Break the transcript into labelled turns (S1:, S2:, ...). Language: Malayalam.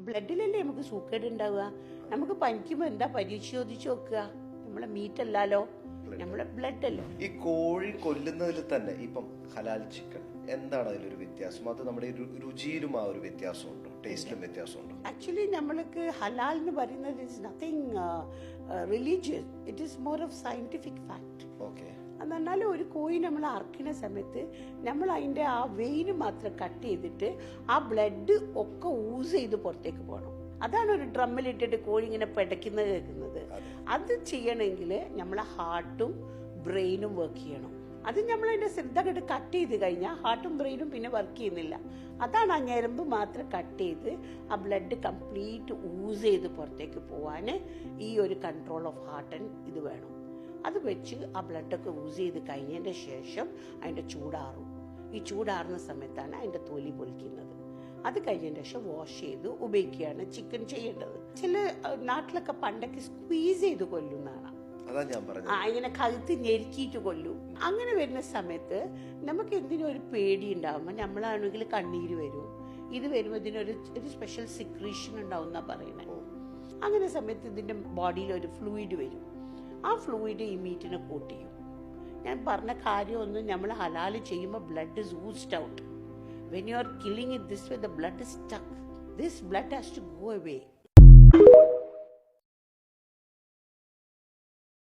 S1: ബ്ലഡിലല്ലേ നമുക്ക് സൂക്കേട് ഉണ്ടാവുക. നമുക്ക് പനിക്കുമ്പോൾ എന്താ പരിശോധിച്ച് നോക്കുക? നമ്മളെ മീറ്റ് അല്ലല്ലോ, നമ്മളെ ബ്ലഡ് അല്ലേ.
S2: ഈ കോഴി കൊല്ലുന്നതിൽ തന്നെ ഇപ്പം ഹലാൽ ചിക്കൻ എന്താണ് അതിലൊരു വ്യത്യാസം? അത് നമ്മുടെ രുചിയിലും ആ ഒരു വ്യത്യാസമുണ്ടോ? ടേസ്റ്റിലും വ്യത്യാസമുണ്ടോ?
S1: ആക്ച്വലി നമ്മൾക്ക് ഹലാൽ എന്ന് പറയുന്നത് is nothing religious, it is more of scientific fact.
S2: Okay.
S1: എന്ന് പറഞ്ഞാൽ ഒരു കോഴി നമ്മൾ അറക്കുന്ന സമയത്ത് നമ്മൾ അതിൻ്റെ ആ വെയിന് മാത്രം കട്ട് ചെയ്തിട്ട് ആ ബ്ലഡ് ഒക്കെ യൂസ് ചെയ്ത് പുറത്തേക്ക് പോകണം. അതാണ് ഒരു ഡ്രമ്മിലിട്ടിട്ട് കോഴി ഇങ്ങനെ പിടയ്ക്കുന്നത് കേൾക്കുന്നത്. അത് ചെയ്യണമെങ്കിൽ നമ്മളെ ഹാർട്ടും ബ്രെയിനും വർക്ക് ചെയ്യണം. അത് നമ്മളതിൻ്റെ ശ്രദ്ധ കെട്ട് കട്ട് ചെയ്ത് കഴിഞ്ഞാൽ ഹാർട്ടും ബ്രെയിനും പിന്നെ വർക്ക് ചെയ്യുന്നില്ല. അതാണ് ആ ഞരമ്പ് മാത്രം കട്ട് ചെയ്ത് ആ ബ്ലഡ് കംപ്ലീറ്റ് യൂസ് ചെയ്ത് പുറത്തേക്ക് പോകാൻ ഈ ഒരു കൺട്രോൾ ഓഫ് ഹാർട്ട് ഇത് വേണം. അത് വെച്ച് ആ ബ്ലഡൊക്കെ യൂസ് ചെയ്ത് കഴിഞ്ഞതിൻ്റെ ശേഷം അതിൻ്റെ ചൂടാറും. ഈ ചൂടാറുന്ന സമയത്താണ് അതിൻ്റെ തൊലി പൊളിക്കുന്നത്. അത് കഴിഞ്ഞതിന് ശേഷം വാഷ് ചെയ്ത് ഉപയോഗിക്കുകയാണ് ചിക്കൻ ചെയ്യേണ്ടത്. ചില നാട്ടിലൊക്കെ പണ്ടൊക്കെ സ്ക്വീസ് ചെയ്ത് കൊല്ലുന്നതാണ്. ഇങ്ങനെ കഴുത്ത് ഞെരുക്കിയിട്ട് കൊല്ലും. അങ്ങനെ വരുന്ന സമയത്ത് നമുക്ക് എന്തിനും ഒരു പേടി ഉണ്ടാകുമ്പോൾ നമ്മളാണെങ്കിൽ കണ്ണീര് വരും. ഇത് വരുമ്പോൾ ഇതിനൊരു സ്പെഷ്യൽ സിക്രീഷൻ ഉണ്ടാവും എന്നാ പറയുന്നത്. അങ്ങനെ സമയത്ത് ഇതിൻ്റെ ബോഡിയിൽ ഒരു ഫ്ലൂയിഡ് വരും. ആ ഫ്ലൂയിഡ് ഈ മീറ്റിനെ കോട്ട് ചെയ്യും. ഞാൻ പറഞ്ഞ കാര്യമൊന്നും നമ്മൾ ഹലാൽ ചെയ്യുമ്പോൾ blood is used out. When you are killing it this way, the blood is stuck. This blood has to go away.